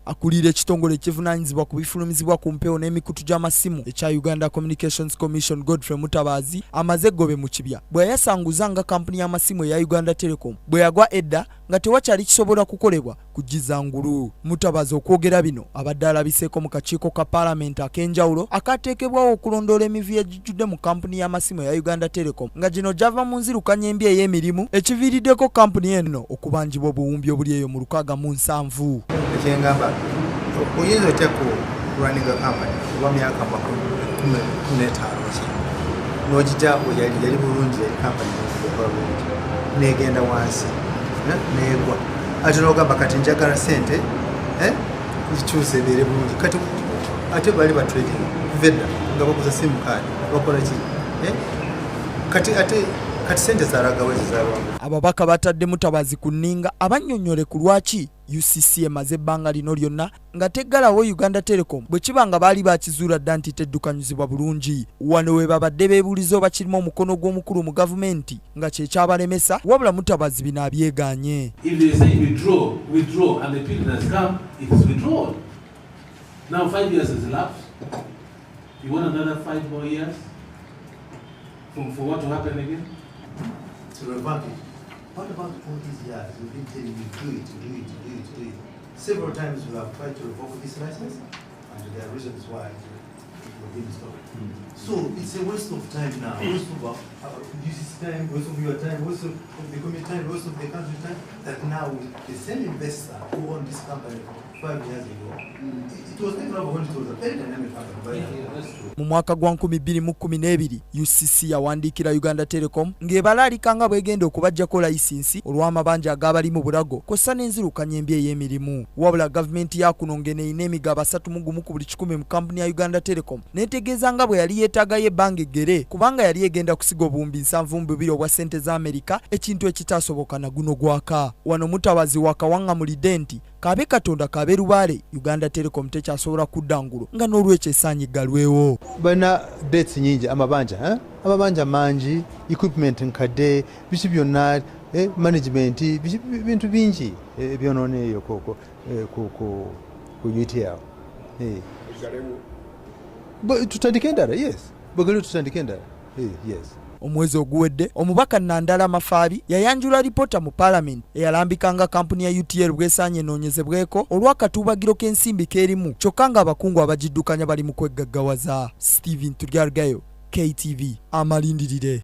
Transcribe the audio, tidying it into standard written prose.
akulira ekitongole ekivunanyizibwa ku bifulumizibwa ku mpewo n'emikutu gy'amasimu ekya Uganda Communications Commission Godfrey Mutabazi amaze eggobe mu kibya bwe yasanguza nga kampuni y'amasimu eya Uganda Telecom bwe yagwa edda nga tewakyali kisobola kukolebwa kugiza ngulu. Mutabazi okwogera bino abadde alabiseeko mu kakiiko ka paalamenti ak'enjawulo akateekebwawo okulondoola emivu egijjudde mu kampuni y'amasimu eya Uganda Telecom nga gino gyava mu nzirukanya embi ey'emirimu ekiviiriddeko kampuni eno okubanjibwa obuwumbi obuli eyo mu 607. Ekyengamba oyinza otya kulwaninga kampani kuba myaka 15 n'ogijja yali bulungi kampani ekola bulungi negenda wansi negwa ate n'ogamba kati njagala sente zikyuse ebeere bulungi kati ate bali batrading vedda nga baguza simu kaadi bakola ki kati sente zaragawe zizalwangu. Ababaka batadde Mutabazi ku nninga abannyonnyole ku lwaki UCC emaze ebbanga lino lyonna nga teggalawo Uganda Telecom bwe kiba nga baali bakizuula dda nti teddukanyizibwa bulungi. Wano we babadde beebuuliza oba kirimo omukono gw'omukulu mu gavumenti nga kye kyabalemesa, wabula Mutabazi bino abyegaanye. For what to happen again? To revamp it. What about all these years? We've been telling you do it. Several times we have tried to revoke this license, and there are reasons why we've been stopped. So it's a waste of time now. Waste of UC's time, waste of your time, waste of the community time, waste of the country time. That now the same investor who owned this company 5 years ago, it was never when it was a very dynamic company. Mu mwaka gwa 2012 UCC yawandiikira Uganda Telecom ng'ebalaalika nga bwegenda okubajjako layisinsi olw'amabanja ag'abali mu bulago kw'ossa n'enzirukanya embi ey'emirimu. Wabula gavumenti ya kuno ng'eneeyina emigabo 31 ku buli 100 mu kampuni ya Uganda Telecom neetegeeza nga bwe yali yeetaagayo ebbanga eggere kubanga yali egenda kusiga obuwumbi 72 obwa ssente za Amerika, ekintu ekitaasoboka na guno gwaka. Wano Mutabazi wakawaŋŋamulidde nti kabe Katonda kabe lubaale Uganda Telecom tekyasobola kudda ngulu nga n'olwekyo esaanyi galwewo. Bana dates nyingi amabanja mangi, equipment nkadde, biki byonna management bintu bingi byonooneeyo ku UTL. Tutandike endala, yes. Bwegaliwo tutandike endala, yes. Omwezi oguwedde omubaka Nandala Mafaabi yayanjula lipoota mu paalamenti eyalambika nga kampuni ya UTL bwesaanye enoonyezebweko olw'akatuubagiro k'ensimbi k'erimu kyokka nga abakungu abagiddukanya bali mu kweggaggawaza. Steven Tulyargayo, KTV, amalindirire.